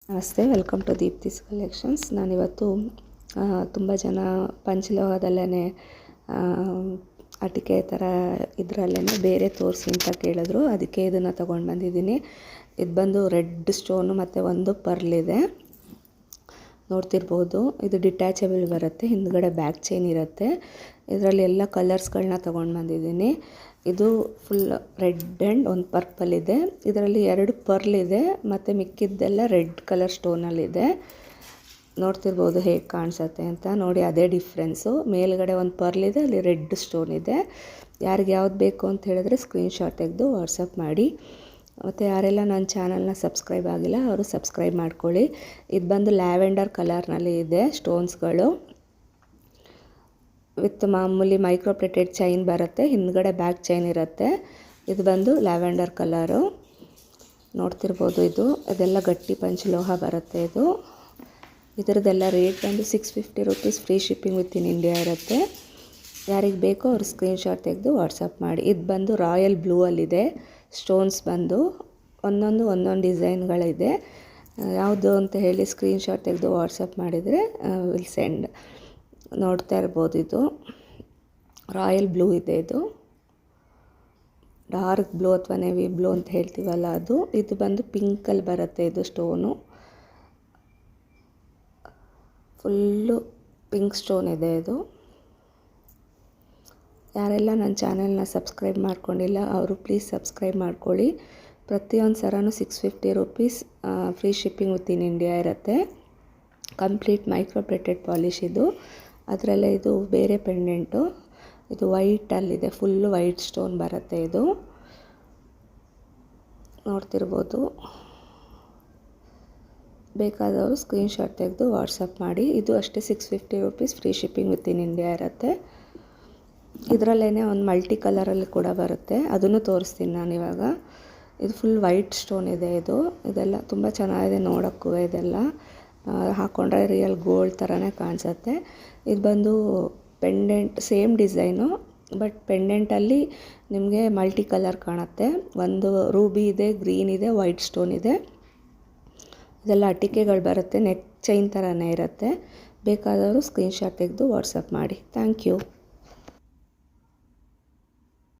ನಮಸ್ತೆ, welcome to Deepti's collections. ನಾನಿವತ್ತು ತುಂಬ ಜನ ಪಂಚಲೋಹದಲ್ಲೇ ಅಟಿಕೆ ಥರ ಇದರಲ್ಲೇ ಬೇರೆ ತೋರಿಸಿ ಅಂತ ಕೇಳಿದ್ರು. ಅದಕ್ಕೆ ಇದನ್ನು ತೊಗೊಂಡು ಬಂದಿದ್ದೀನಿ. ಇದು ಬಂದು ರೆಡ್ ಸ್ಟೋನು ಮತ್ತು ಒಂದು ಪರ್ಲ್ ಇದೆ, ನೋಡ್ತಿರ್ಬೋದು. ಇದು ಡಿಟ್ಯಾಚಬಲ್ ಬರುತ್ತೆ, ಹಿಂದ್ಗಡೆ ಬ್ಯಾಕ್ ಚೈನ್ ಇರುತ್ತೆ. ಇದರಲ್ಲಿ ಎಲ್ಲ ಕಲರ್ಸ್ಗಳನ್ನ ತೊಗೊಂಡು ಬಂದಿದ್ದೀನಿ. ಇದು ಫುಲ್ ರೆಡ್ ಆ್ಯಂಡ್ ಒಂದು ಪರ್ಪಲ್ ಇದೆ. ಇದರಲ್ಲಿ 2 ಪರ್ಲ್ ಇದೆ ಮತ್ತು ಮಿಕ್ಕಿದ್ದೆಲ್ಲ ರೆಡ್ ಕಲರ್ ಸ್ಟೋನಲ್ಲಿದೆ. ನೋಡ್ತಿರ್ಬೋದು ಹೇಗೆ ಕಾಣಿಸುತ್ತೆ ಅಂತ. ನೋಡಿ, ಅದೇ ಡಿಫ್ರೆನ್ಸು. ಮೇಲ್ಗಡೆ ಒಂದು ಪರ್ಲ್ ಇದೆ, ಅಲ್ಲಿ ರೆಡ್ ಸ್ಟೋನ್ ಇದೆ. ಯಾರಿಗೆ ಯಾವ್ದು ಬೇಕು ಅಂತ ಹೇಳಿದ್ರೆ ಸ್ಕ್ರೀನ್ಶಾಟ್ ತೆಗೆದು ವಾಟ್ಸಪ್ ಮಾಡಿ. ಮತ್ತು ಯಾರೆಲ್ಲ ನನ್ನ ಚಾನಲ್ನ ಸಬ್ಸ್ಕ್ರೈಬ್ ಆಗಿಲ್ಲ ಅವರು ಸಬ್ಸ್ಕ್ರೈಬ್ ಮಾಡ್ಕೊಳ್ಳಿ. ಇದು ಬಂದು ಲ್ಯಾವೆಂಡರ್ ಕಲರ್ನಲ್ಲಿ ಇದೆ ಸ್ಟೋನ್ಸ್ಗಳು. ವಿತ್ ಮಾಮೂಲಿ ಮೈಕ್ರೋ ಪ್ಲೇಟೆಡ್ ಚೈನ್ ಬರುತ್ತೆ, ಹಿಂದ್ಗಡೆ ಬ್ಯಾಕ್ ಚೈನ್ ಇರುತ್ತೆ. ಇದು ಬಂದು ಲ್ಯಾವೆಂಡರ್ ಕಲರು, ನೋಡ್ತಿರ್ಬೋದು. ಇದೆಲ್ಲ ಗಟ್ಟಿ ಪಂಚಲೋಹ ಬರುತ್ತೆ. ಇದರದ್ದೆಲ್ಲ ರೇಟ್ ಬಂದು 650 rupees. Free shipping with in India ಇರುತ್ತೆ. ಯಾರಿಗೆ ಬೇಕೋ ಅವ್ರು ಸ್ಕ್ರೀನ್ಶಾಟ್ ತೆಗೆದು ವಾಟ್ಸಪ್ ಮಾಡಿ. ಇದು ಬಂದು ರಾಯಲ್ ಬ್ಲೂ ಅಲ್ಲಿದೆ. ಸ್ಟೋನ್ಸ್ ಬಂದು ಒಂದೊಂದು ಡಿಸೈನ್ಗಳಿದೆ. ಯಾವುದು ಅಂತ ಹೇಳಿ ಸ್ಕ್ರೀನ್ಶಾಟ್ ತೆಗೆದು ವಾಟ್ಸಪ್ ಮಾಡಿದರೆ ವಿಲ್ ಸೆಂಡ್. ನೋಡ್ತಾ ಇರ್ಬೋದು, ಇದು ರಾಯಲ್ ಬ್ಲೂ ಇದೆ. ಇದು ಡಾರ್ಕ್ ಬ್ಲೂ ಅಥವಾ ನೇವಿ ಬ್ಲೂ ಅಂತ ಹೇಳ್ತೀವಲ್ಲ ಅದು. ಇದು ಬಂದು ಪಿಂಕಲ್ಲಿ ಬರುತ್ತೆ. ಇದು ಸ್ಟೋನು ಫುಲ್ಲು ಪಿಂಕ್ ಸ್ಟೋನ್ ಇದೆ. ಇದು ಯಾರೆಲ್ಲ ನನ್ನ ಚಾನೆಲ್ನ ಸಬ್ಸ್ಕ್ರೈಬ್ ಮಾಡ್ಕೊಂಡಿಲ್ಲ ಅವರು ಪ್ಲೀಸ್ ಸಬ್ಸ್ಕ್ರೈಬ್ ಮಾಡ್ಕೊಳ್ಳಿ. ಪ್ರತಿಯೊಂದು ಸರನೂ 650 rupees. Free shipping with in India ಇರುತ್ತೆ. ಕಂಪ್ಲೀಟ್ ಮೈಕ್ರೋ ಪ್ಲೇಟೆಡ್ ಪಾಲಿಶ್ ಇದು. ಅದರಲ್ಲೇ ಇದು ಬೇರೆ ಪೆಂಡೆಂಟು. ಇದು ವೈಟಲ್ಲಿದೆ, ಫುಲ್ಲು ವೈಟ್ ಸ್ಟೋನ್ ಬರುತ್ತೆ. ಇದು ನೋಡ್ತಿರ್ಬೋದು. ಬೇಕಾದವರು ಸ್ಕ್ರೀನ್ಶಾಟ್ ತೆಗೆದು ವಾಟ್ಸಪ್ ಮಾಡಿ. ಇದು ಅಷ್ಟೇ 650 rupees. Free shipping with in India ಇರುತ್ತೆ. ಇದರಲ್ಲೇ ಒಂದು ಮಲ್ಟಿ ಕಲರಲ್ಲಿ ಕೂಡ ಬರುತ್ತೆ, ಅದನ್ನು ತೋರಿಸ್ತೀನಿ ನಾನಿವಾಗ. ಇದು ಫುಲ್ ವೈಟ್ ಸ್ಟೋನ್ ಇದೆ. ಇದೆಲ್ಲ ತುಂಬ ಚೆನ್ನಾಗಿದೆ ನೋಡೋಕ್ಕೂ. ಇದೆಲ್ಲ ಹಾಕ್ಕೊಂಡ್ರೆ ರಿಯಲ್ ಗೋಲ್ಡ್ ಥರನೇ ಕಾಣಿಸುತ್ತೆ. ಇದು ಬಂದು ಪೆಂಡೆಂಟ್, ಸೇಮ್ ಡಿಸೈನು, ಬಟ್ ಪೆಂಡೆಂಟಲ್ಲಿ ನಿಮಗೆ ಮಲ್ಟಿ ಕಲರ್ ಕಾಣುತ್ತೆ. ಒಂದು ರೂಬಿ ಇದೆ, ಗ್ರೀನ್ ಇದೆ, ವೈಟ್ ಸ್ಟೋನ್ ಇದೆ. ಇದೆಲ್ಲ ಅಟಿಕೆಗಳು ಬರುತ್ತೆ, ನೆಕ್ ಚೈನ್ ಥರನೇ ಇರುತ್ತೆ. ಬೇಕಾದವರು ಸ್ಕ್ರೀನ್ಶಾಟ್ ತೆಗೆದು ವಾಟ್ಸಪ್ ಮಾಡಿ. Thank you.